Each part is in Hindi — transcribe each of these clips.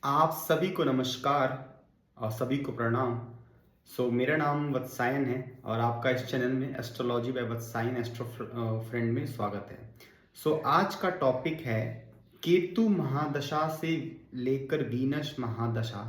आप सभी को नमस्कार और सभी को प्रणाम। मेरा नाम वत्सायन है और आपका इस चैनल में एस्ट्रोलॉजी बाय वत्सायन एस्ट्रो फ्रेंड में स्वागत है। आज का टॉपिक है केतु महादशा से लेकर वीनस महादशा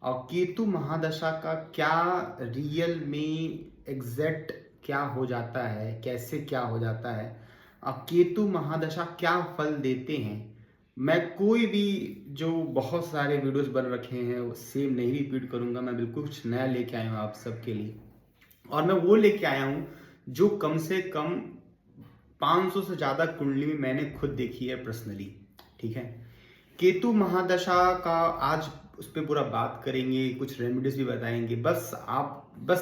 और केतु महादशा का क्या रियल में एग्जैक्ट क्या हो जाता है, कैसे क्या हो जाता है और केतु महादशा क्या फल देते हैं। मैं कोई भी जो बहुत सारे वीडियोस बन रखे हैं वो सेम नहीं रिपीट करूंगा। मैं बिल्कुल कुछ नया लेके आया हूँ आप सबके लिए और मैं वो लेके आया हूँ जो कम से कम 500 से ज़्यादा कुंडली में मैंने खुद देखी है पर्सनली। ठीक है, केतु महादशा का आज उस पर पूरा बात करेंगे, कुछ रेमेडीज भी बताएंगे। बस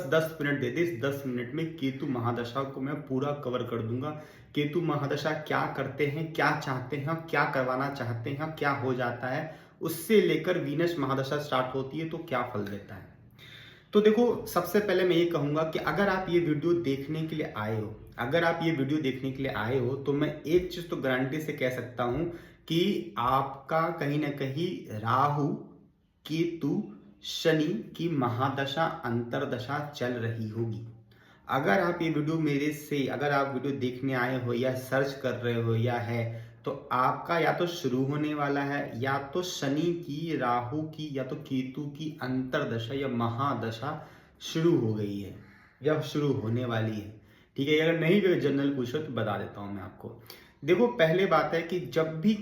10 मिनट दे दे, इस 10 मिनट में केतु महादशा को मैं पूरा कवर कर दूंगा। केतु महादशा क्या करते हैं, क्या चाहते हैं, क्या करवाना चाहते हैं, क्या हो जाता है, उससे लेकर वीनस महादशा स्टार्ट होती है तो क्या फल देता है। तो देखो, सबसे पहले मैं ये कहूंगा कि अगर आप ये वीडियो देखने के लिए आए हो, तो मैं एक चीज तो गारंटी से कह सकता हूं कि आपका कहीं ना कहीं राहु केतु शनि की महादशा अंतरदशा चल रही होगी। अगर आप वीडियो देखने आए हो या सर्च कर रहे हो या है, तो आपका या तो शुरू होने वाला है, या तो शनि की, राहु की, या तो केतु की अंतरदशा या महादशा शुरू हो गई है या शुरू होने वाली है। ठीक है, अगर नहीं भी जनरल पूछो तो बता देता हूं मैं आपको। देखो, पहले बात है कि जब भी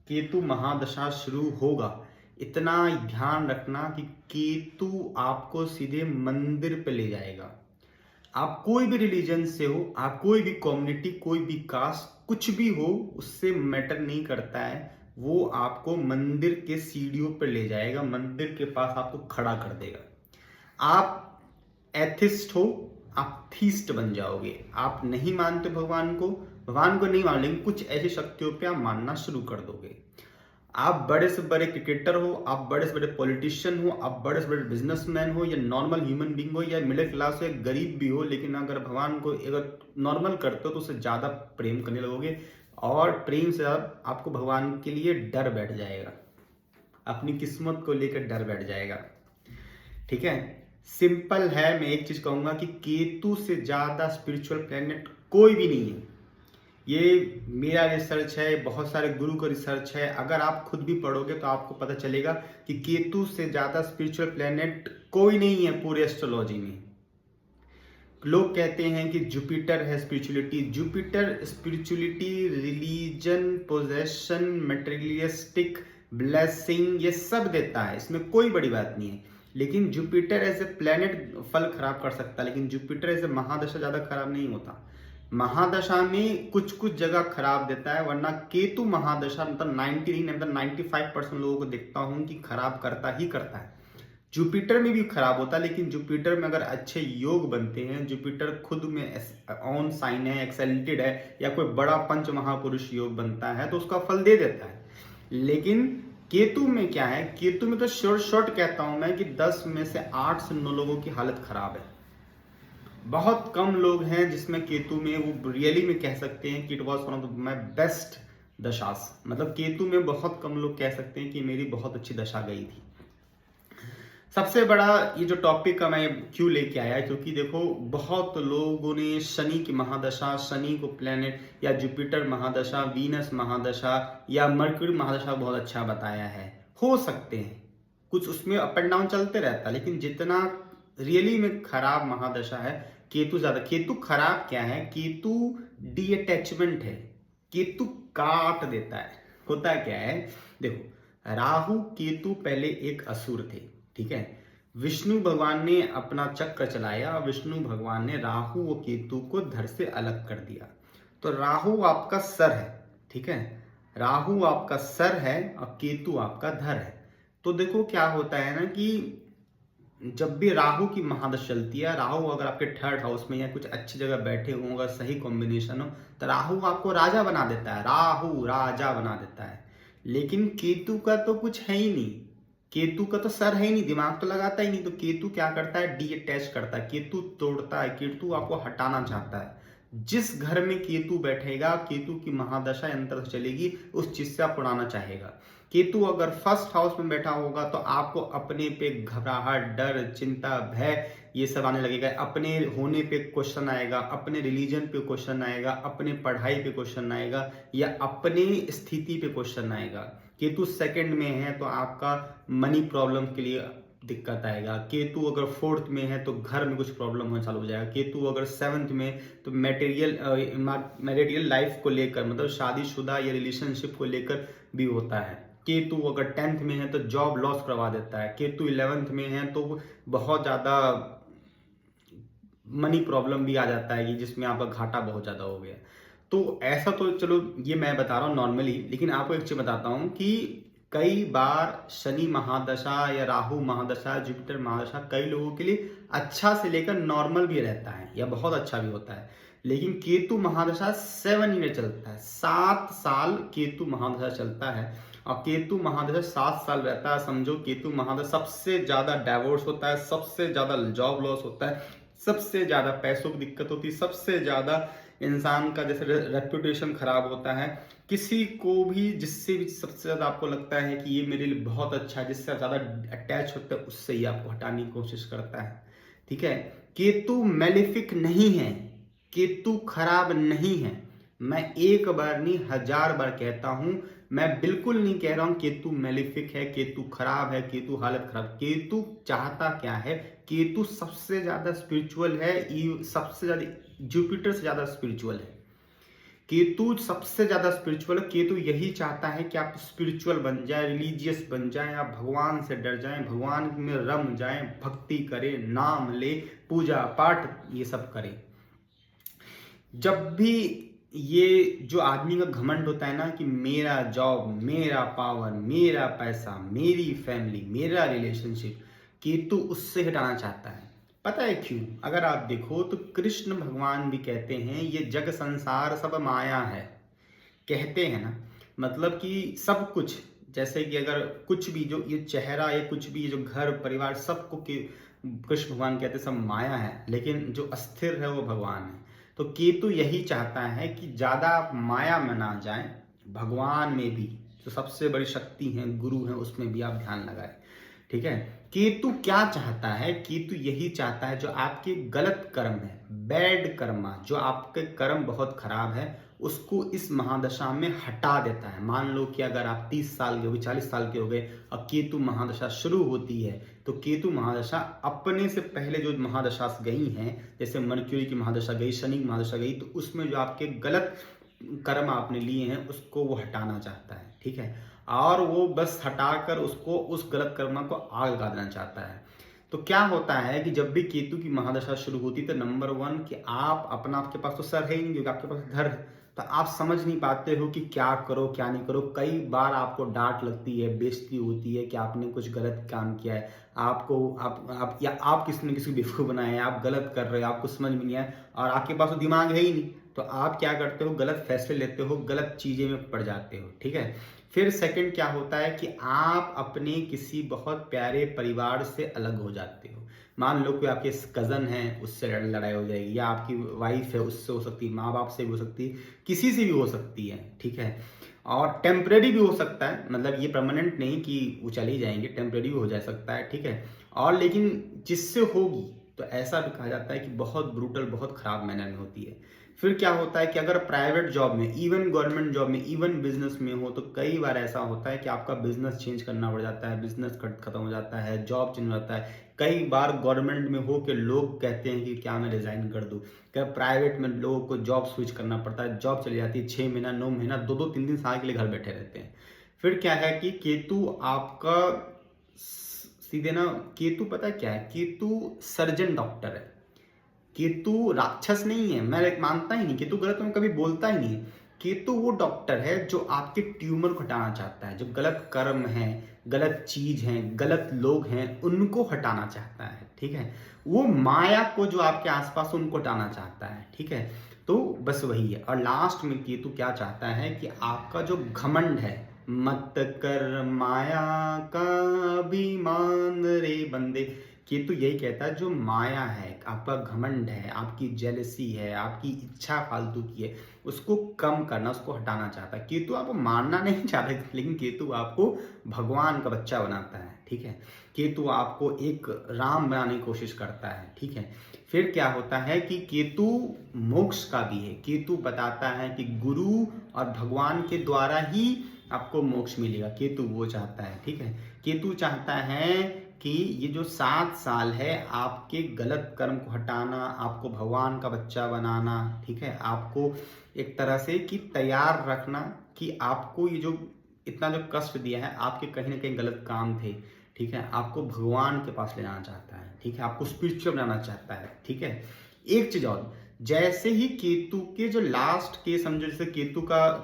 केतु महादशा शुरू होगा, इतना ध्यान रखना कि केतु आपको सीधे मंदिर पे ले जाएगा। आप कोई भी रिलीजन से हो, आप कोई भी कम्युनिटी, कोई भी कास्ट, कुछ भी हो, उससे मैटर नहीं करता है। वो आपको मंदिर के सीढ़ियों पर ले जाएगा, मंदिर के पास आपको खड़ा कर देगा। आप एथिस्ट हो, आप थीस्ट बन जाओगे। आप नहीं मानते भगवान को नहीं मान, लेकिन कुछ ऐसी शक्तियों पे आप मानना शुरू कर दोगे। आप बड़े से बड़े क्रिकेटर हो, आप बड़े से बड़े पॉलिटिशियन हो, आप बड़े से बड़े बिजनेसमैन हो, या नॉर्मल ह्यूमन बींग हो, या मिडिल क्लास हो, या गरीब भी हो, लेकिन अगर भगवान को अगर नॉर्मल करते हो तो उससे ज़्यादा प्रेम करने लगोगे और प्रेम से आपको भगवान के लिए डर बैठ जाएगा, अपनी किस्मत को लेकर डर बैठ जाएगा। ठीक है, सिंपल है। मैं एक चीज कहूंगा कि केतु से ज्यादा स्पिरिचुअल प्लेनेट कोई भी नहीं है। ये मेरा रिसर्च है, बहुत सारे गुरु का रिसर्च है। अगर आप खुद भी पढ़ोगे तो आपको पता चलेगा कि केतु से ज्यादा स्पिरिचुअल प्लेनेट कोई नहीं है पूरे एस्ट्रोलॉजी में। लोग कहते हैं कि जुपिटर है spirituality. Jupiter spirituality, religion, possession, materialistic, blessing, ये सब देता है, इसमें कोई बड़ी बात नहीं है। लेकिन जुपिटर एज ए प्लेनेट फल खराब कर सकता है, लेकिन जुपिटर एज ए महादशा ज्यादा खराब नहीं होता। महादशा में कुछ कुछ जगह खराब देता है, वरना केतु महादशा मतलब 95% लोगों को देखता हूं कि खराब करता ही करता है। जुपिटर में भी खराब होता है, लेकिन जुपिटर में अगर अच्छे योग बनते हैं, जुपिटर खुद में ऑन साइन है, एक्सेल्टेड है, या कोई बड़ा पंच महापुरुष योग बनता है तो उसका फल दे देता है। लेकिन केतु में क्या है, केतु में तो शॉर्ट कहता हूं मैं कि 10 में से 8 से 9 लोगों की हालत खराब है। बहुत कम लोग हैं जिसमें केतु में वो रियली में कह सकते हैं कि it was one of my best दशास। मतलब केतु में बहुत कम लोग कह सकते हैं कि मेरी बहुत अच्छी दशा गई थी। सबसे बड़ा ये जो टॉपिक का मैं क्यों लेके आया, क्योंकि देखो, बहुत लोगों ने शनि की महादशा, शनि को प्लेनेट, या जुपिटर महादशा, वीनस महादशा या मर्क्यूरी महादशा बहुत अच्छा बताया है। हो सकते हैं कुछ उसमें अप एंड डाउन चलते रहता है, लेकिन जितना रियली में खराब महादशा है केतु ज्यादा। केतु खराब क्या है, केतु डी अटैचमेंट है, केतु काट देता है। होता क्या है, देखो, राहु केतु पहले एक असुर थे। ठीक है, विष्णु भगवान ने अपना चक्र चलाया, विष्णु भगवान ने राहु और केतु को धड़ से अलग कर दिया। तो राहु आपका सर है, ठीक है, राहु आपका सर है और केतु आपका धर है। तो देखो क्या होता है ना कि जब भी राहु की महादशा चलती है, राहु अगर आपके 3rd हाउस में या कुछ अच्छी जगह बैठे हों, अगर सही कॉम्बिनेशन हो, तो राहु आपको राजा बना देता है, राहु राजा बना देता है। लेकिन केतु का तो कुछ है ही नहीं, केतु का तो सर है ही नहीं, दिमाग तो लगाता ही नहीं। तो केतु क्या करता है, डी अटैच करता है, केतु तोड़ता है, केतु आपको हटाना चाहता है। जिस घर में केतु बैठेगा, केतु की महादशा अंतर चलेगी, उस चीज से आप उड़ाना चाहेगा। केतु अगर फर्स्ट हाउस में बैठा होगा तो आपको अपने पे घबराहट, डर, चिंता, भय ये सब आने लगेगा। अपने होने पे क्वेश्चन आएगा, अपने रिलीजन पे क्वेश्चन आएगा, अपने पढ़ाई पे क्वेश्चन आएगा, या अपने स्थिति पे क्वेश्चन आएगा। केतु सेकंड में है तो आपका मनी प्रॉब्लम के लिए दिक्कत आएगा। केतु अगर फोर्थ में है तो घर में कुछ प्रॉब्लम होना चालू हो जाएगा। केतु अगर सेवंथ में तो मैटेरियल लाइफ को लेकर, मतलब शादीशुदा या रिलेशनशिप को लेकर भी होता है। केतु अगर 10th में है तो जॉब लॉस करवा देता है। केतु 11th में है तो बहुत ज़्यादा मनी प्रॉब्लम भी आ जाता है कि जिसमें आपका घाटा बहुत ज़्यादा हो गया। तो ऐसा तो चलो ये मैं बता रहा हूँ नॉर्मली, लेकिन आपको एक चीज़ बताता हूँ कि कई बार शनि महादशा या राहु महादशा, जुपिटर महादशा कई लोगों के लिए अच्छा से लेकर नॉर्मल भी रहता है या बहुत अच्छा भी होता है। लेकिन केतु महादशा 7 ईयर चलता है, 7 साल केतु महादशा चलता है। और केतु महादशा 7 साल रहता है। समझो केतु महादशा सबसे ज्यादा डाइवोर्स होता है, सबसे ज्यादा जॉब लॉस होता है, सबसे ज्यादा पैसों की दिक्कत होती है, सबसे ज्यादा इंसान का जैसे रेपुटेशन खराब होता है। किसी को भी, जिससे भी सबसे ज्यादा आपको लगता है कि ये मेरे लिए बहुत अच्छा है, जिससे ज्यादा अटैच होता है, उससे ही आपको हटाने की कोशिश करता है। ठीक है, केतु मैलेफिक नहीं है, केतु खराब नहीं है। मैं एक बार नहीं 1000 बार कहता हूं, मैं बिल्कुल नहीं कह रहा हूं केतु मैलेफिक है, केतु खराब है, केतु हालत खराब। केतु चाहता क्या है? केतु सबसे ज्यादा स्पिरिचुअल है, सबसे ज्यादा जुपिटर से ज्यादा स्पिरिचुअल है। केतु सबसे ज्यादा स्पिरिचुअल है। केतु यही चाहता है कि आप स्पिरिचुअल बन जाए, रिलीजियस बन जाए, आप भगवान से डर जाएं, भगवान में रम जाएं, भक्ति करें, नाम ले, पूजा पाठ ये सब करें। जब भी ये जो आदमी का घमंड होता है ना कि मेरा जॉब, मेरा पावर, मेरा पैसा, मेरी फैमिली, मेरा रिलेशनशिप, केतु उससे हटाना चाहता है। पता है क्यों? अगर आप देखो तो कृष्ण भगवान भी कहते हैं ये जग संसार सब माया है, कहते हैं ना। मतलब कि सब कुछ, जैसे कि अगर कुछ भी जो ये चेहरा, ये कुछ भी, ये जो घर परिवार, सबको कृष्ण भगवान कहते हैं सब माया है, लेकिन जो अस्थिर है वो भगवान है। तो केतु यही चाहता है कि ज्यादा आप माया में ना जाएं, भगवान में भी जो सबसे बड़ी शक्ति है, गुरु है, उसमें भी आप ध्यान लगाएं। ठीक है, केतु क्या चाहता है? केतु यही चाहता है जो आपके गलत कर्म है, बैड कर्मा, जो आपके कर्म बहुत खराब है, उसको इस महादशा में हटा देता है। मान लो कि अगर आप 30 साल के हो गए, 40 साल के हो गए और केतु महादशा शुरू होती है, तो केतु महादशा अपने से पहले जो महादशा गई हैं, जैसे मर्क्यूरी की महादशा गई, शनि की महादशा गई, तो उसमें जो आपके गलत कर्म आपने लिए हैं उसको वो हटाना चाहता है। ठीक है, और वो बस हटाकर उसको, उस गलत कर्म को आग लगा देना चाहता है। तो क्या होता है कि जब भी केतु की महादशा शुरू होती है तो नंबर 1 कि आप अपना, आपके पास तो सर है ही नहीं क्योंकि आपके पास घर है, तो आप समझ नहीं पाते हो कि क्या करो क्या नहीं करो। कई बार आपको डांट लगती है, बेइज्जती होती है कि आपने कुछ गलत काम किया है, आपको आप या आप किसी ने किसी को बेवकूफ़ बनाया है, आप गलत कर रहे हो, आपको समझ में नहीं आया, और आपके पास तो दिमाग है ही नहीं, तो आप क्या करते हो? गलत फैसले लेते हो, गलत चीज़ें में पड़ जाते हो। ठीक है, फिर सेकंड क्या होता है कि आप अपने किसी बहुत प्यारे परिवार से अलग हो जाते हो। मान लो कि आपके कज़न हैं, उससे लड़ाई हो जाएगी, या आपकी वाइफ है उससे हो सकती है, माँ बाप से भी हो सकती है, किसी से भी हो सकती है। ठीक है, और टेम्परेरी भी हो सकता है, मतलब ये परमानेंट नहीं कि वो चले जाएंगे, टेम्परेरी भी हो जा सकता है। ठीक है, और लेकिन जिससे होगी तो ऐसा भी कहा जाता है कि बहुत ब्रूटल, बहुत खराब मैनर में होती है। फिर क्या होता है कि अगर प्राइवेट जॉब में, इवन गवर्नमेंट जॉब में, इवन बिजनेस में हो, तो कई बार ऐसा होता है कि आपका बिजनेस चेंज करना पड़ जाता है, बिजनेस खत्म हो जाता है, जॉब चेंज हो जाता है। कई बार गवर्नमेंट में हो के लोग कहते हैं कि क्या मैं रिजाइन कर दूं। क्या प्राइवेट में लोगों को जॉब स्विच करना पड़ता है, जॉब चली जाती है, 6 महीना, 9 महीना, 2-2, 3-3 साल के लिए घर बैठे रहते हैं। फिर क्या है कि केतु आपका सीधे ना, केतु पता क्या है? केतु सर्जन डॉक्टर है, केतु राक्षस नहीं है। मैं मानता ही नहीं, केतु गलत में कभी बोलता ही नहीं। केतु वो डॉक्टर है जो आपके ट्यूमर को हटाना चाहता है, जो गलत कर्म है, गलत चीज है, गलत लोग हैं, उनको हटाना चाहता है। ठीक है, वो माया को जो आपके आसपास, उनको हटाना चाहता है। ठीक है, तो बस वही है। और लास्ट में केतु क्या चाहता है कि आपका जो घमंड है, मत कर माया का अभिमान रे बंदे, केतु यही कहता है जो माया है, आपका घमंड है, आपकी जेलसी है, आपकी इच्छा फालतू की है, उसको कम करना, उसको हटाना चाहता है। केतु आपको मारना नहीं चाहता, लेकिन केतु आपको भगवान का बच्चा बनाता है, ठीक है। केतु आपको एक राम बनाने की कोशिश करता है, ठीक है। फिर क्या होता है कि केतु मोक्ष का भी है। केतु बताता है कि गुरु और भगवान के द्वारा ही आपको मोक्ष मिलेगा, केतु वो चाहता है, ठीक है। केतु चाहता है कि ये जो 7 साल है आपके गलत कर्म को हटाना, आपको भगवान का बच्चा बनाना, ठीक है, आपको एक तरह से कि तैयार रखना कि आपको ये जो इतना जो कष्ट दिया है, आपके कहीं ना कहीं गलत काम थे, ठीक है, आपको भगवान के पास ले जाना चाहता है, ठीक है, आपको स्पिरिचुअल बनाना चाहता है, ठीक है। एक चीज और, जैसे ही केतु के जो लास्ट के समझो, जैसे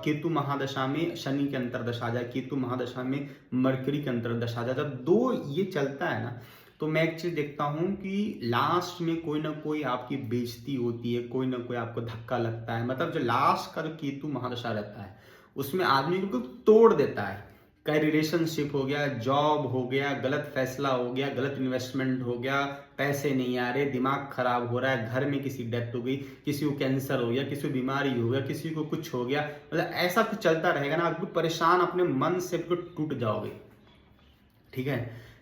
केतु महादशा में शनि के अंतरदशा आ जाए, केतु महादशा में मरकरी के अंतरदशा आ जाए, जब दो ये चलता है ना, तो मैं एक चीज देखता हूं कि लास्ट में कोई ना कोई आपकी बेइज्जती होती है, कोई ना कोई आपको धक्का लगता है। मतलब जो लास्ट का जो केतु महादशा रहता है उसमें आदमी को तोड़ देता है। कहीं रिलेशनशिप हो गया, जॉब हो गया, गलत फैसला हो गया, गलत इन्वेस्टमेंट हो गया, पैसे नहीं आ रहे, दिमाग खराब हो रहा है, घर में किसी डेथ हो गई, किसी को कैंसर हो गया, किसी को बीमारी हो गया, किसी को कुछ हो गया, मतलब ऐसा कुछ चलता रहेगा ना, आप परेशान अपने मन से टूट जाओगे, ठीक है।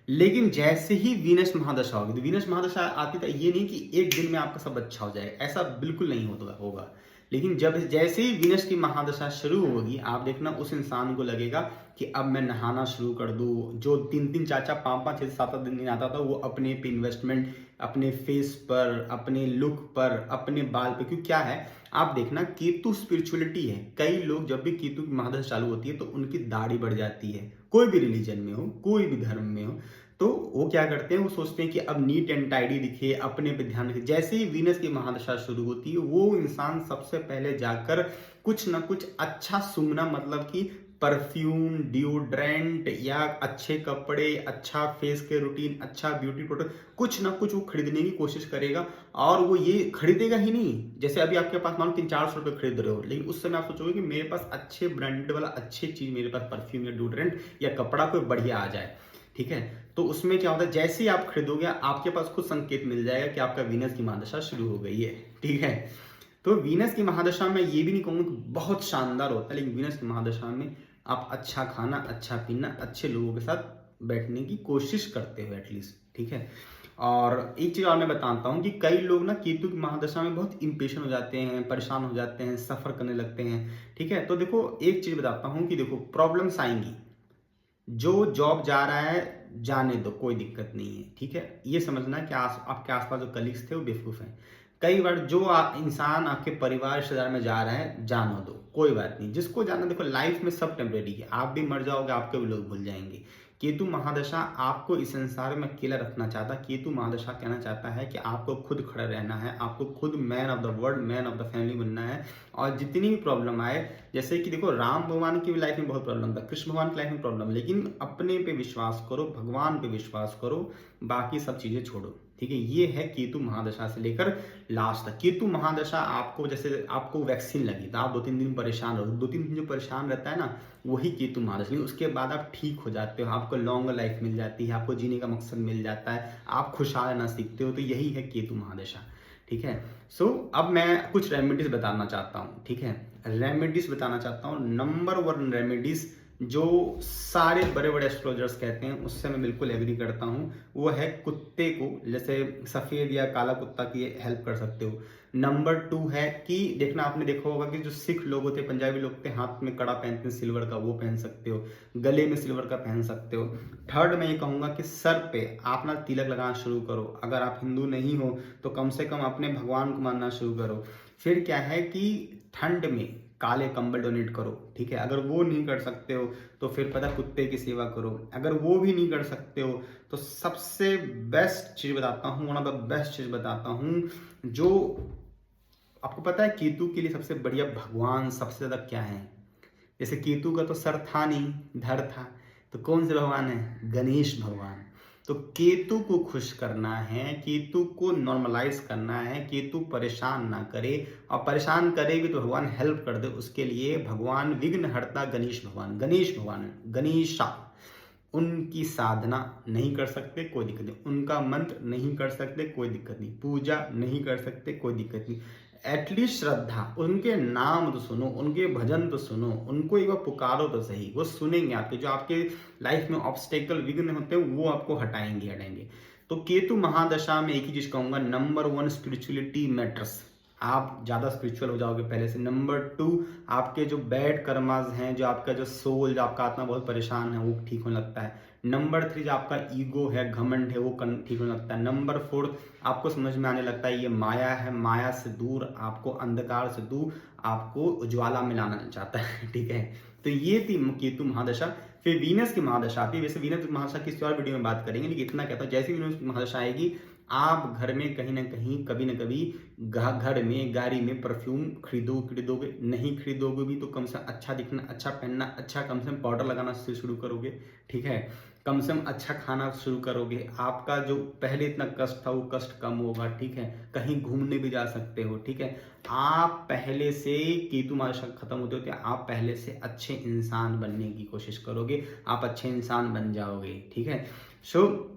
लेकिन जैसे ही वीनस महादशा होगी, तो वीनस महादशा आती तो ये नहीं कि एक दिन में आपका सब अच्छा हो जाएगा, ऐसा बिल्कुल नहीं होगा। लेकिन जब जैसे ही वीनस की महादशा शुरू होगी, आप देखना उस इंसान को लगेगा कि अब मैं नहाना शुरू कर दूं। जो 3-3, 4-4, 5-5, 6-7 दिन आता था, वो अपने पे इन्वेस्टमेंट, अपने फेस पर, अपने लुक पर, अपने बाल पे, क्योंकि क्या है आप देखना केतु स्पिरिचुअलिटी है। कई लोग जब भी केतु की महादशा चालू होती है तो उनकी दाढ़ी बढ़ जाती है, कोई भी रिलीजन में हो, कोई भी धर्म में हो, तो वो क्या करते हैं, वो सोचते हैं कि अब नीट एंड टाइडी दिखे, अपने पे ध्यान रखे। जैसे ही वीनस की महादशा शुरू होती है, वो इंसान सबसे पहले जाकर कुछ ना कुछ अच्छा सूंघना, मतलब कि परफ्यूम, डिओड्रेंट या अच्छे कपड़े, अच्छा फेस के रूटीन, अच्छा ब्यूटी प्रोडक्ट, कुछ ना कुछ वो खरीदने की कोशिश करेगा। और वो ये खरीदेगा ही नहीं, जैसे अभी आपके पास मान लो 300-400 रुपये खरीद रहे हो, लेकिन उस समय आप सोचोगे कि मेरे पास अच्छे ब्रांडेड वाला अच्छी चीज, मेरे पास परफ्यूम या डिओड्रेंट या कपड़ा कोई बढ़िया आ जाए, ठीक है। तो उसमें क्या होता है, जैसे ही आप खरीदोगे आपके पास कुछ संकेत मिल जाएगा कि आपका वीनस की महादशा शुरू हो गई है, ठीक है। तो वीनस की महादशा में ये भी नहीं कहूंगा कि बहुत शानदार होता है, लेकिन वीनस की महादशा में आप अच्छा खाना, अच्छा पीना, अच्छे लोगों के साथ बैठने की कोशिश करते हो एटलीस्ट, ठीक है। और एक चीज और मैं बताता हूँ कि कई लोग ना केतु की महादशा में बहुत इम्पेशेंट हो जाते हैं, परेशान हो जाते हैं, सफर करने लगते हैं, ठीक है। तो देखो एक चीज बताता हूँ कि देखो प्रॉब्लम्स आएंगी, जो जॉब जा रहा है जाने दो, कोई दिक्कत नहीं है, ठीक है। ये समझना कि आपके आसपास जो कलीग्स थे वो बेवकूफ हैं। कई बार जो इंसान आपके परिवार रिश्तेदार में जा रहा है जानो दो, कोई बात नहीं, जिसको जाना, देखो लाइफ में सब टेम्परेरी है, आप भी मर जाओगे, आपके भी लोग भूल जाएंगे। केतु महादशा आपको इस संसार में अकेला रखना चाहता। केतु महादशा कहना चाहता है कि आपको खुद खड़ा रहना है, आपको खुद man of the world, man of the family बनना है। और जितनी भी प्रॉब्लम आए, जैसे कि देखो राम भगवान की लाइफ में बहुत प्रॉब्लम था, कृष्ण भगवान की लाइफ में प्रॉब्लम, लेकिन अपने पे विश्वास करो, भगवान पे विश्वास करो, बाकी सब चीजें छोड़ो, ठीक है। ये है केतु महादशा से लेकर लास्ट तक। केतु महादशा आपको, जैसे आपको वैक्सीन लगी तो आप 2-3 दिन परेशान रहो, 2-3 दिन जो परेशान रहता है ना, वही केतु महादशा। उसके बाद आप ठीक हो जाते हो, आपको लॉन्ग लाइफ मिल जाती है, आपको जीने का मकसद मिल जाता है, आप खुशहाल रहना सीखते हो। तो यही है केतु महादशा, ठीक है। सो अब मैं कुछ रेमेडीज बताना चाहता हूँ, ठीक है। रेमेडीज बताना चाहता हूँ, नंबर 1 रेमेडीज जो सारे बड़े बड़े एस्ट्रोलॉजर्स कहते हैं, उससे मैं बिल्कुल एग्री करता हूँ, वो है कुत्ते को, जैसे सफ़ेद या काला कुत्ता की हेल्प कर सकते हो। नंबर 2 है कि देखना, आपने देखा होगा कि जो सिख लोग होते, पंजाबी लोग थे, हाथ में कड़ा पहनते हैं सिल्वर का, वो पहन सकते हो, गले में सिल्वर का पहन सकते हो। थर्ड मैं ये कहूँगा कि सर पे आप ना तिलक लगाना शुरू करो। अगर आप हिंदू नहीं हो तो कम से कम अपने भगवान को मानना शुरू करो। फिर क्या है कि ठंड में काले कंबल डोनेट करो, ठीक है। अगर वो नहीं कर सकते हो तो फिर पता कुत्ते की सेवा करो। अगर वो भी नहीं कर सकते हो तो सबसे बेस्ट चीज बताता हूँ, वन ऑफ द बेस्ट चीज बताता हूँ, जो आपको पता है केतु के लिए सबसे बढ़िया भगवान सबसे ज्यादा क्या है। जैसे केतु का तो सर था नहीं, धड़ था, तो कौन से भगवान है, गणेश भगवान। तो केतु को खुश करना है, केतु को नॉर्मलाइज करना है, केतु परेशान ना करे, और परेशान करे भी तो भगवान हेल्प कर दे। उसके लिए भगवान विघ्न हरता गणेश भगवान, गणेश भगवान, गणेशा, उनकी साधना नहीं कर सकते, कोई दिक्कत नहीं। उनका मंत्र नहीं कर सकते, कोई दिक्कत नहीं। पूजा नहीं कर सकते, कोई दिक्कत नहीं। एटलीस्ट श्रद्धा, उनके नाम तो सुनो, उनके भजन तो सुनो, उनको एक बार पुकारो तो सही, वो सुनेंगे आपके। जो आपके लाइफ में ऑब्स्टेकल, विघ्न होते हैं, वो आपको हटाएंगे। तो केतु महादशा में एक ही चीज कहूंगा, नंबर 1 स्पिरिचुअलिटी मैटर्स। आप ज़्यादा स्पिरिचुअल हो जाओगे पहले से। नंबर 2, आपके जो बैड कर्माज हैं, जो आपका जो सोल, जो आपका आत्मा बहुत परेशान है, वो ठीक होने लगता है। नंबर 3, जो आपका ईगो है, घमंड है, वो ठीक होने लगता है। नंबर 4, आपको समझ में आने लगता है ये माया है, माया से दूर, आपको अंधकार से दूर, आपको उज्ज्वला में लाना चाहता है। ठीक है, तो ये थी केतु महादशा। फिर वीनस की महादशा आती है। वैसे वीनस की महादशा किसी और वीडियो में बात करेंगे, लेकिन इतना कहता हूँ, जैसे वीनस की महादशा आएगी, आप घर में कहीं ना कहीं, कभी ना कभी, घर में, गाड़ी में परफ्यूम खरीदोगे, नहीं खरीदोगे भी तो कम से कम अच्छा दिखना, अच्छा पहनना, अच्छा कम से कम पाउडर लगाना से शुरू करोगे। ठीक है, कम से कम अच्छा खाना शुरू करोगे। आपका जो पहले इतना कष्ट था, वो कष्ट कम होगा। ठीक है, कहीं घूमने भी जा सकते हो। ठीक है, आप पहले से, केतु महादशा खत्म होते आप पहले से अच्छे इंसान बनने की कोशिश करोगे, आप अच्छे इंसान बन जाओगे। ठीक है, सो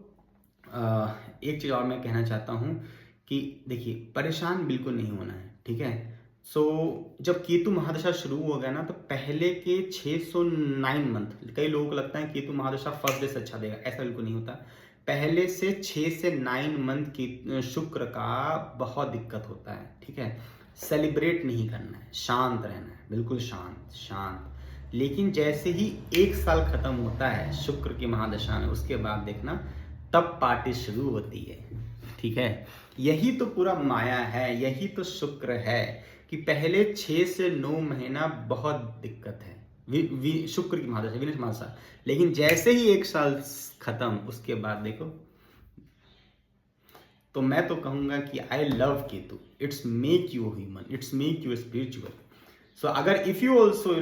एक चीज़ और मैं कहना चाहता हूँ कि देखिए, परेशान बिल्कुल नहीं होना है। ठीक है, सो जब केतु महादशा शुरू हो गया ना, तो पहले के 609 मंथ, कई लोगों को लगता है केतु महादशा फर्स्ट डे से अच्छा देगा, ऐसा बिल्कुल नहीं होता। पहले से 6 से 9 मंथ की शुक्र का बहुत दिक्कत होता है। ठीक है, सेलिब्रेट नहीं करना है, शांत रहना है, बिल्कुल शांत। लेकिन जैसे ही 1 साल खत्म होता है शुक्र की महादशा में, उसके बाद देखना तब पार्टी शुरू होती है। ठीक है, यही तो पूरा माया है, यही तो शुक्र है कि पहले 6 से 9 महीना बहुत दिक्कत है, शुक्र की महादशा, वीनस महादशा। लेकिन जैसे ही 1 साल खत्म, उसके बाद देखो, तो मैं तो कहूंगा कि I love Ketu, it's make you human, it's make you spiritual. So अगर if you also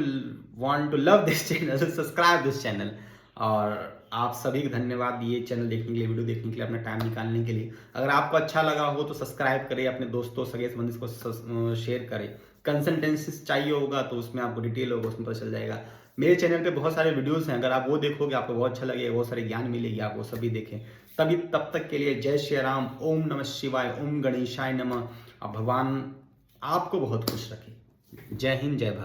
want to love this channel, subscribe this channel. और आप सभी को धन्यवाद ये चैनल देखने के लिए, वीडियो देखने के लिए, अपना टाइम निकालने के लिए। अगर आपको अच्छा लगा हो तो सब्सक्राइब करें, अपने दोस्तों, सगे संबंधी को शेयर करें। कंसल्टेंसीज चाहिए होगा तो उसमें आपको डिटेल होगा, उसमें पता चल जाएगा। मेरे चैनल पे बहुत सारे वीडियोस हैं, अगर आप वो देखोगे आपको बहुत अच्छा लगेगा, बहुत सारे ज्ञान मिलेगी, आप वो सभी देखें। तब तक के लिए जय श्री राम, ओम नमः शिवाय, ओम गणेशाय नमः। भगवान आपको बहुत खुश रखे। जय हिंद, जय भारत।